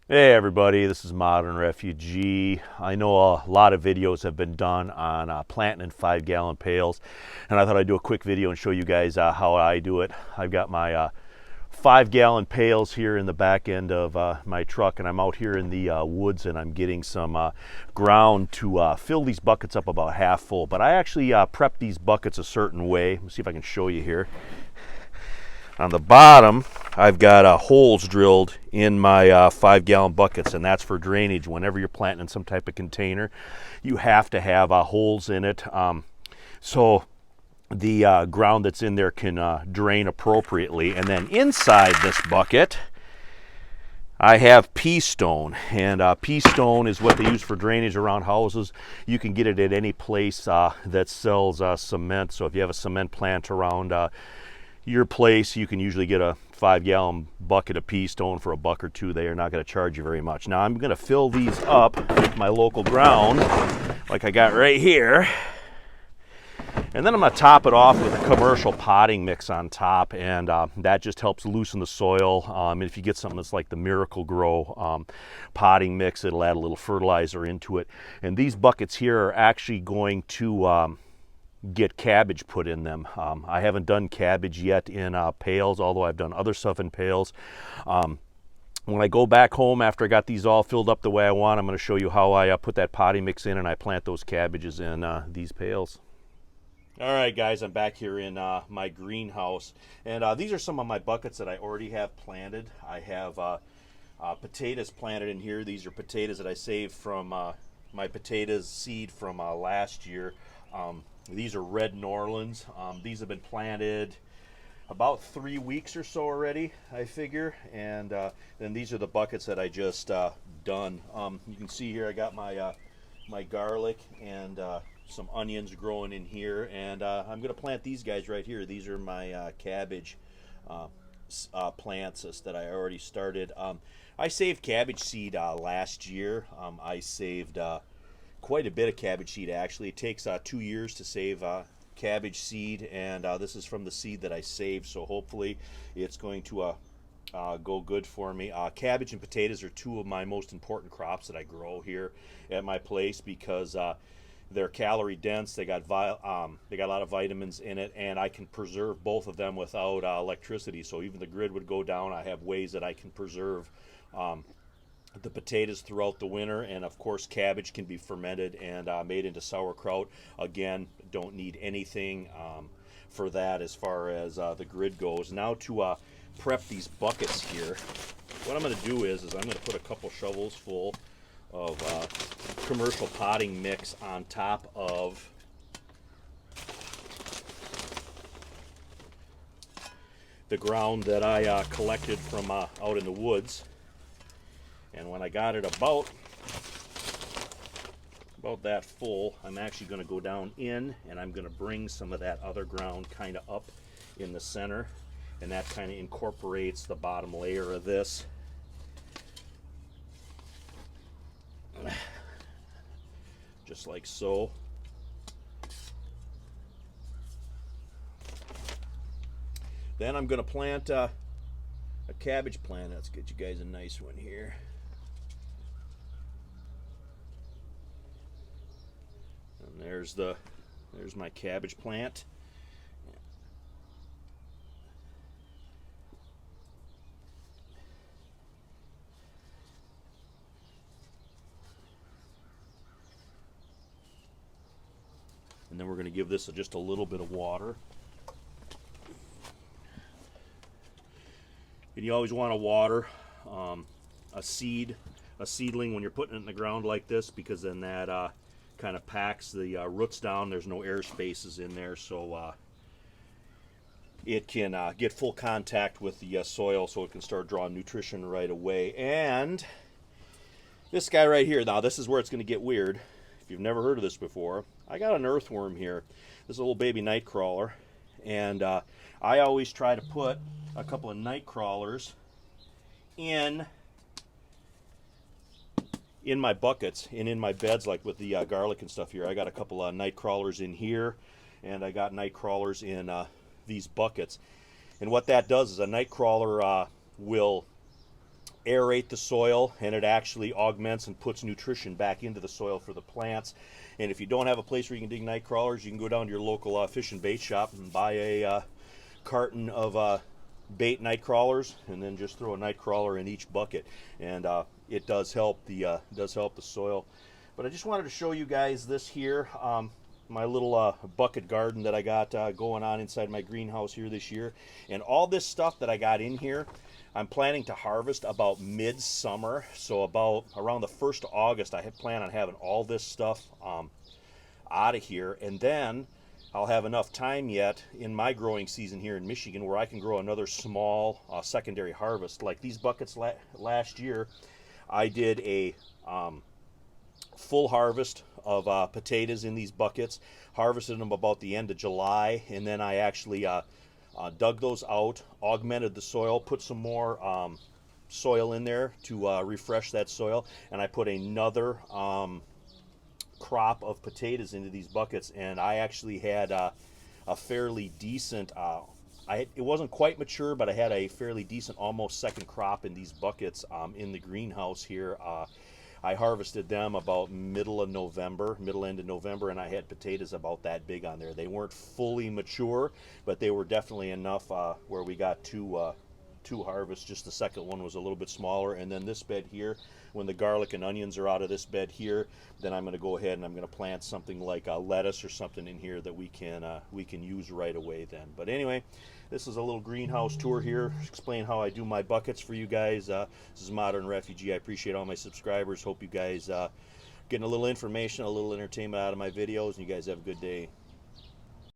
Hey everybody, this is Modern Refugee. I know a lot of videos have been done on planting in 5-gallon pails, and I thought I'd do a quick video and show you guys how I do it. I've got my 5-gallon pails here in the back end of my truck, and I'm out here in the woods, and I'm getting some ground to fill these buckets up about half full. But I actually prep these buckets a certain way. Let me see if I can show you here. On the bottom, I've got holes drilled in my 5-gallon buckets, and that's for drainage. Whenever you're planting in some type of container, you have to have holes in it, so the ground that's in there can drain appropriately. And then inside this bucket, I have pea stone, and pea stone is what they use for drainage around houses. You can get it at any place that sells cement. So if you have a cement plant around your place, you can usually get a 5-gallon bucket of pea stone for $1 or $2. They are not going to charge you very much. Now I'm going to fill these up with my local ground, like I got right here, and then I'm going to top it off with a commercial potting mix on top, and that just helps loosen the soil. And if you get something that's like the Miracle Grow potting mix, it'll add a little fertilizer into it. And these buckets here are actually going to get cabbage put in them. I haven't done cabbage yet in pails, although I've done other stuff in pails. When I go back home after I got these all filled up the way I want, I'm going to show you how I put that potting mix in and I plant those cabbages in these pails. All right, guys, I'm back here in my greenhouse, and these are some of my buckets that I already have planted. I have potatoes planted in here. These are potatoes that I saved from my potatoes seed from last year. These are red Norlands. These have been planted about 3 weeks or so already, I figure. And then these are the buckets that I just done. You can see here I got my my garlic and some onions growing in here. And I'm going to plant these guys right here. These are my cabbage plants that I already started. I saved cabbage seed last year. I saved quite a bit of cabbage seed, actually. It takes 2 years to save cabbage seed, and this is from the seed that I saved, so hopefully it's going to go good for me. Cabbage and potatoes are two of my most important crops that I grow here at my place because they're calorie dense. They got a lot of vitamins in it, and I can preserve both of them without electricity. So even the grid would go down. I have ways that I can preserve the potatoes throughout the winter. And of course cabbage can be fermented and made into sauerkraut. Again, don't need anything for that as far as the grid goes. Now to prep these buckets here, what I'm going to do is I'm going to put a couple shovels full of commercial potting mix on top of the ground that I collected from out in the woods. And when I got it about that full, I'm actually going to go down in and I'm going to bring some of that other ground kind of up in the center, and that kind of incorporates the bottom layer of this. Just like so. Then I'm going to plant a cabbage plant. Let's get you guys a nice one here. And there's my cabbage plant. And then we're going to give this just a little bit of water. And you always want to water a seedling when you're putting it in the ground like this, because then that kind of packs the roots down. There's no air spaces in there, so it can get full contact with the soil, so it can start drawing nutrition right away. And this guy right here, now this is where it's going to get weird. If you've never heard of this before, I got an earthworm here. This is a little baby night crawler, and I always try to put a couple of night crawlers in my buckets and in my beds, like with the garlic and stuff here. I got a couple of night crawlers in here, and I got night crawlers in these buckets. And what that does is a night crawler will aerate the soil, and it actually augments and puts nutrition back into the soil for the plants. And if you don't have a place where you can dig night crawlers, you can go down to your local fish and bait shop and buy a carton of bait night crawlers, and then just throw a night crawler in each bucket, and it does help the soil. But I just wanted to show you guys this here, my little bucket garden that I got going on inside my greenhouse here this year. And all this stuff that I got in here, I'm planning to harvest about midsummer. So about around the 1st of August, I plan on having all this stuff out of here. And then I'll have enough time yet in my growing season here in Michigan where I can grow another small secondary harvest. Like these buckets last year, I did a full harvest of potatoes in these buckets, harvested them about the end of July, and then I actually dug those out, augmented the soil, put some more soil in there to refresh that soil, and I put another crop of potatoes into these buckets, and I actually had a fairly decent, it wasn't quite mature, but I had a fairly decent almost second crop in these buckets in the greenhouse here. I harvested them about middle end of November, and I had potatoes about that big on there. They weren't fully mature, but they were definitely enough where we got two harvests. Just the second one was a little bit smaller, and then this bed here, when the garlic and onions are out of this bed here, then I'm going to go ahead and I'm going to plant something like lettuce or something in here that we can use right away then. But anyway, this is a little greenhouse tour here, explain how I do my buckets for you guys. This is Modern Refugee. I appreciate all my subscribers. Hope you guys getting a little information, a little entertainment out of my videos, and you guys have a good day.